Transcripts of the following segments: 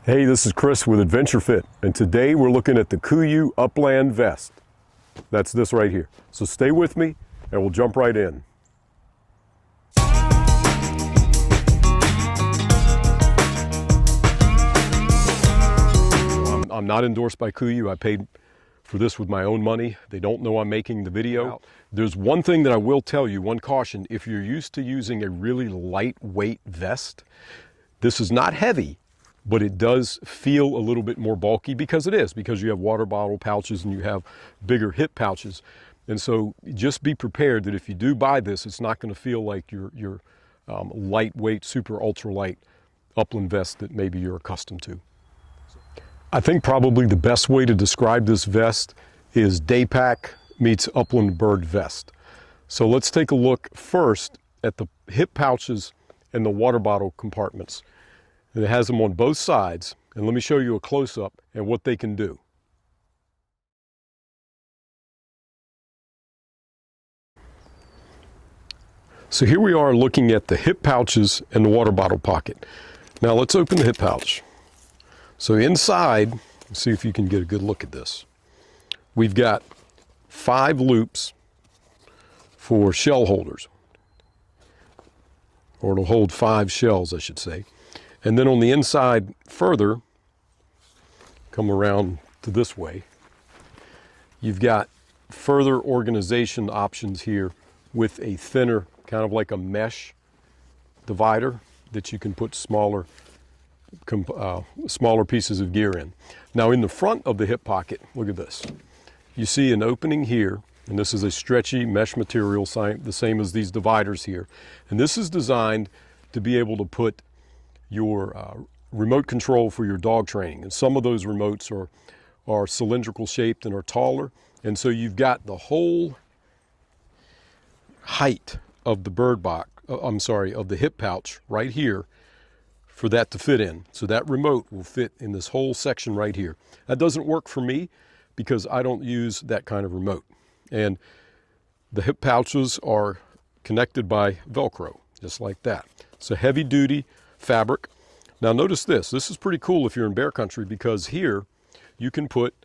Hey, this is Chris with Adventure Fit, and today we're looking at the Kuiu Upland Vest. That's this right here. So stay with me and we'll jump right in. I'm not endorsed by Kuiu. I paid for this with my own money. They don't know I'm making the video. There's one thing that I will tell you, one caution. If you're used to using a really lightweight vest, this is not heavy, but it does feel a little bit more bulky because you have water bottle pouches and you have bigger hip pouches. And so just be prepared that if you do buy this, it's not going to feel like your lightweight, super ultralight upland vest that maybe you're accustomed to. I think probably the best way to describe this vest is daypack meets upland bird vest. So let's take a look first at the hip pouches and the water bottle compartments. And it has them on both sides, and let me show you a close-up and what they can do. So here we are looking at the hip pouches and the water bottle pocket. Now let's open the hip pouch. So inside, let's see if you can get a good look at this. We've got 5 loops for shell holders, or it'll hold 5 shells, I should say. And then on the inside further, come around to this way, you've got further organization options here with a thinner, kind of like a mesh divider that you can put smaller pieces of gear in. Now in the front of the hip pocket, look at this. You see an opening here, and this is a stretchy mesh material, the same as these dividers here. And this is designed to be able to put your remote control for your dog training. And some of those remotes are cylindrical shaped and are taller. And so you've got the whole height of the of the hip pouch right here for that to fit in. So that remote will fit in this whole section right here. That doesn't work for me because I don't use that kind of remote. And the hip pouches are connected by Velcro, just like that. It's a heavy duty fabric. Now notice this is pretty cool if you're in bear country, because here you can put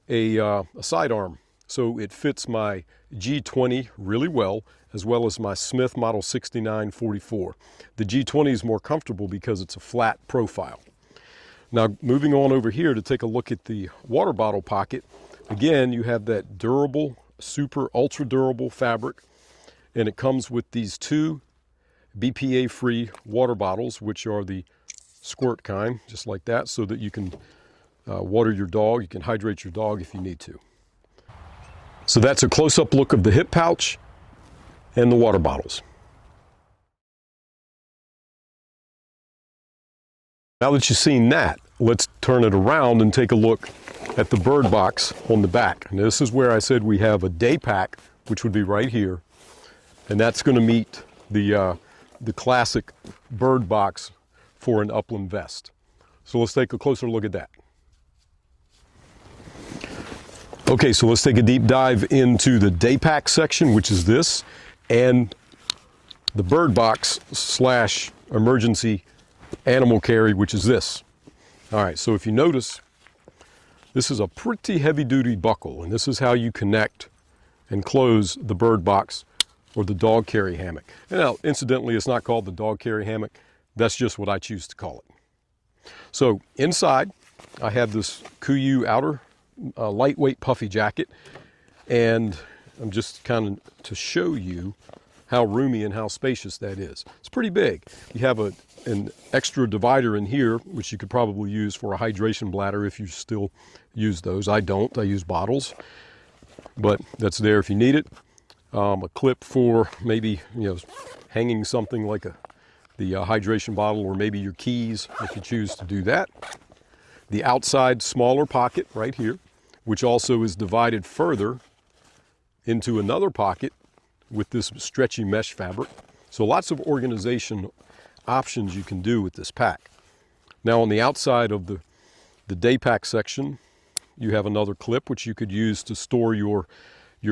a sidearm. So it fits my G20 really well as my Smith Model 6944. The G20 is more comfortable because it's a flat profile. Now moving on over here to take a look at the water bottle pocket. Again, you have that durable, super ultra durable fabric, and it comes with these 2 BPA-free water bottles, which are the squirt kind, just like that, so that you can water your dog, you can hydrate your dog if you need to. So that's a close-up look of the hip pouch and the water bottles. Now that you've seen that, let's turn it around and take a look at the bird box on the back. And this is where I said we have a day pack, which would be right here, and that's going to meet the classic bird box for an upland vest. So let's take a closer look at that. Okay, so let's take a deep dive into the day pack section, which is this, and the bird box / emergency animal carry, which is this. All right, so if you notice, this is a pretty heavy duty buckle, and this is how you connect and close the bird box or the dog carry hammock. And now, incidentally, it's not called the dog carry hammock. That's just what I choose to call it. So inside, I have this Kuiu outer lightweight puffy jacket, and I'm just kind of to show you how roomy and how spacious that is. It's pretty big. You have an extra divider in here, which you could probably use for a hydration bladder if you still use those. I don't. I use bottles, but that's there if you need it. A clip for maybe hanging something like the hydration bottle, or maybe your keys if you choose to do that. The outside smaller pocket right here, which also is divided further into another pocket with this stretchy mesh fabric. So lots of organization options you can do with this pack. Now on the outside of the day pack section, you have another clip which you could use to store your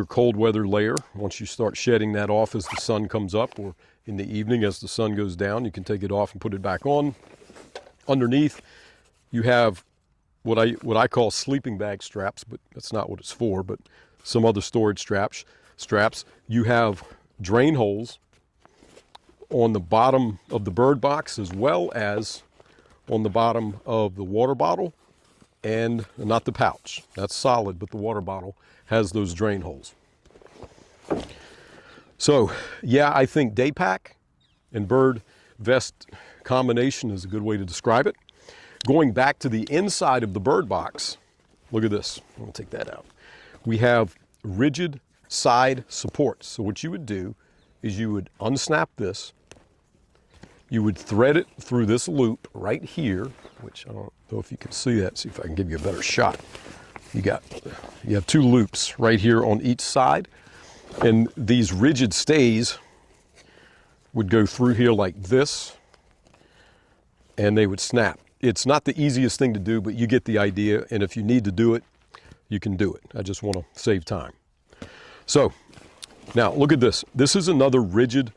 cold weather layer. Once you start shedding that off as the sun comes up, or in the evening as the sun goes down, you can take it off and put it back on. Underneath, you have what I call sleeping bag straps, but that's not what it's for, but some other storage straps. You have drain holes on the bottom of the bird box as well as on the bottom of the water bottle, and not the pouch. That's solid, but the water bottle has those drain holes. So yeah, I think daypack and bird vest combination is a good way to describe it. Going back to the inside of the bird box, look at this. I'm gonna take that out. We have rigid side supports. So what you would do is you would unsnap this, you would thread it through this loop right here, which I don't know if you can see that. See if I can give you a better shot. You have two loops right here on each side, and these rigid stays would go through here like this, and they would snap. It's not the easiest thing to do, but you get the idea, and if you need to do it, you can do it. I just want to save time. So now look at this. This is another rigid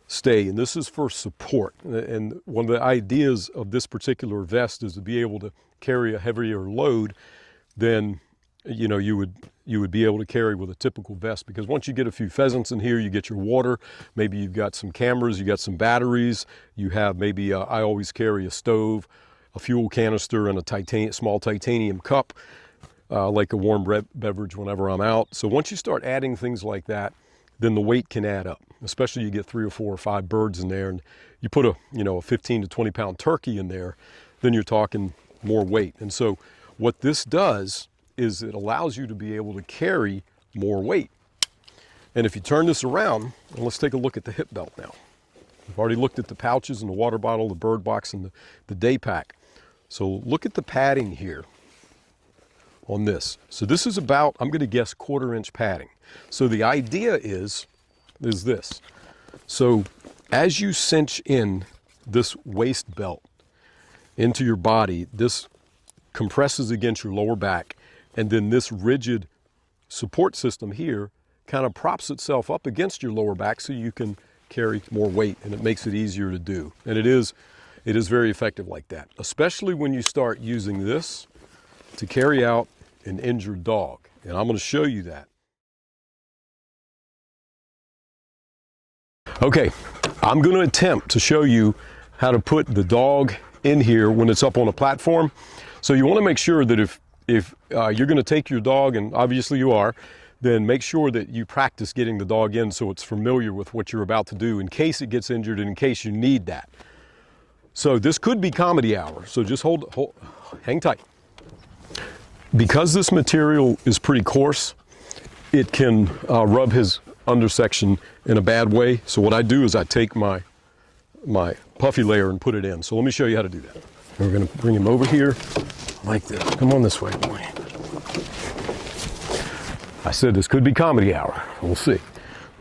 stay, and this is for support. And one of the ideas of this particular vest is to be able to carry a heavier load than you would be able to carry with a typical vest, because once you get a few pheasants in here, you get your water, maybe you've got some cameras, you got some batteries, you have maybe I always carry a stove, a fuel canister, and a small titanium cup, like a warm beverage whenever I'm out. So once you start adding things like that, then the weight can add up, especially you get 3 or 4 or 5 birds in there, and you put a 15 to 20 pound turkey in there, then you're talking more weight. And so what this does is it allows you to be able to carry more weight. And if you turn this around, and let's take a look at the hip belt now. We've already looked at the pouches and the water bottle, the bird box, and the day pack. So look at the padding here on this. So this is about, I'm going to guess, 1/4 inch padding. So the idea is this. So as you cinch in this waist belt into your body, this compresses against your lower back, and then this rigid support system here kind of props itself up against your lower back so you can carry more weight, and it makes it easier to do. And it is very effective like that, especially when you start using this to carry out an injured dog. And I'm going to show you that. Okay, I'm going to attempt to show you how to put the dog in here when it's up on a platform. So you want to make sure that if you're going to take your dog, and obviously you are, then make sure that you practice getting the dog in so it's familiar with what you're about to do in case it gets injured and in case you need that. So this could be comedy hour, so just hang tight. Because this material is pretty coarse, it can rub his undersection in a bad way. So what I do is I take my puffy layer and put it in. So let me show you how to do that. We're going to bring him over here like this. Come on this way, boy. I said this could be comedy hour. We'll see.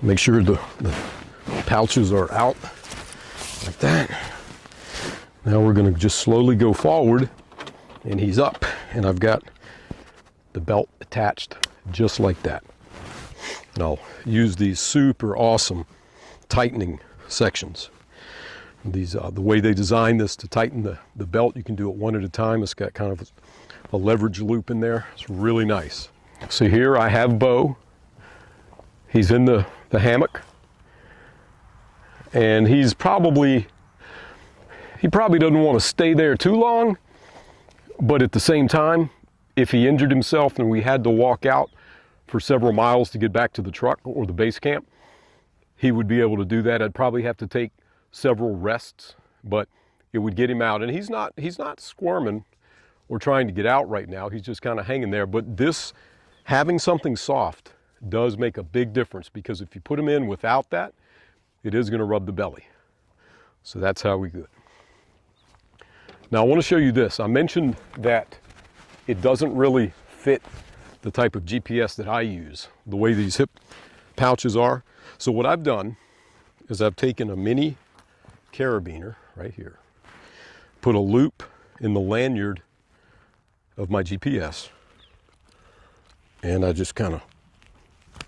Make sure the pouches are out like that. Now we're going to just slowly go forward, and he's up, and I've got the belt attached just like that. And I'll use these super awesome tightening sections. These the way they designed this to tighten the belt, you can do it one at a time. It's got kind of a leverage loop in there. It's really nice. So here I have Bo. He's in the hammock, and he probably doesn't want to stay there too long, but at the same time, if he injured himself and we had to walk out for several miles to get back to the truck or the base camp, he would be able to do that. I'd probably have to take several rests, but it would get him out. And he's not squirming or trying to get out right now. He's just kind of hanging there. But this, having something soft, does make a big difference, because if you put him in without that, it is going to rub the belly. So that's how we do it. Now I want to show you this. I mentioned that it doesn't really fit the type of GPS that I use, the way these hip pouches are. So what I've done is I've taken a mini carabiner right here, put a loop in the lanyard of my GPS, and I just kind of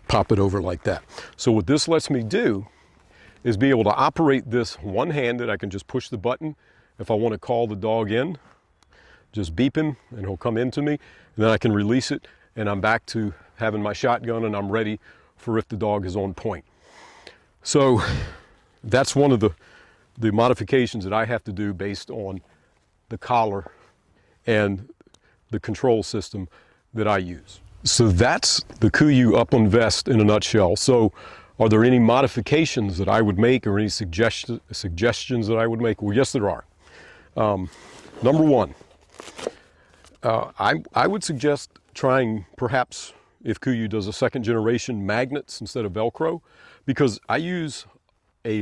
pop it over like that. So what this lets me do is be able to operate this one-handed. I can just push the button if I want to call the dog in. just beep him and he'll come into me, and then I can release it and I'm back to having my shotgun and I'm ready for if the dog is on point. So that's one of the modifications that I have to do based on the collar and the control system that I use. So that's the Kuiu Upland Vest in a nutshell. So are there any modifications that I would make or any suggestions that I would make? Well, yes, there are. Number one, I would suggest trying perhaps, if Kuiu does a second generation, magnets instead of Velcro, because I use a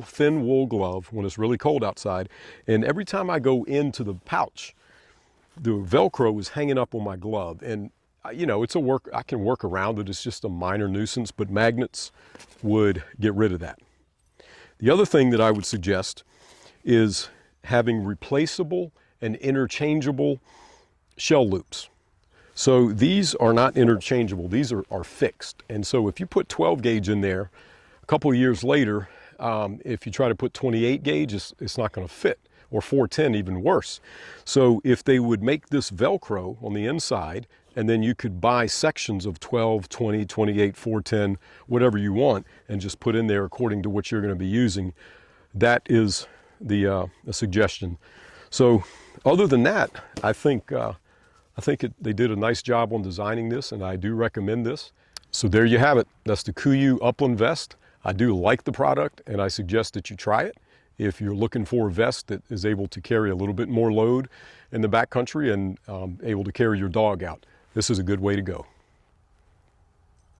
thin wool glove when it's really cold outside, and every time I go into the pouch, the Velcro is hanging up on my glove, and you know, I can work around it. It's just a minor nuisance, but magnets would get rid of that. The other thing that I would suggest is having replaceable and interchangeable shell loops. So these are not interchangeable, these are fixed. And so if you put 12 gauge in there, a couple of years later, if you try to put 28 gauge, it's not going to fit, or 410 even worse. So if they would make this Velcro on the inside, and then you could buy sections of 12, 20, 28, 410, whatever you want, and just put in there according to what you're going to be using, that is a suggestion. So other than that, I think they did a nice job on designing this, and I do recommend this. So there you have it. That's the Kuiu Upland Vest. I do like the product, and I suggest that you try it if you're looking for a vest that is able to carry a little bit more load in the backcountry and able to carry your dog out. This is a good way to go.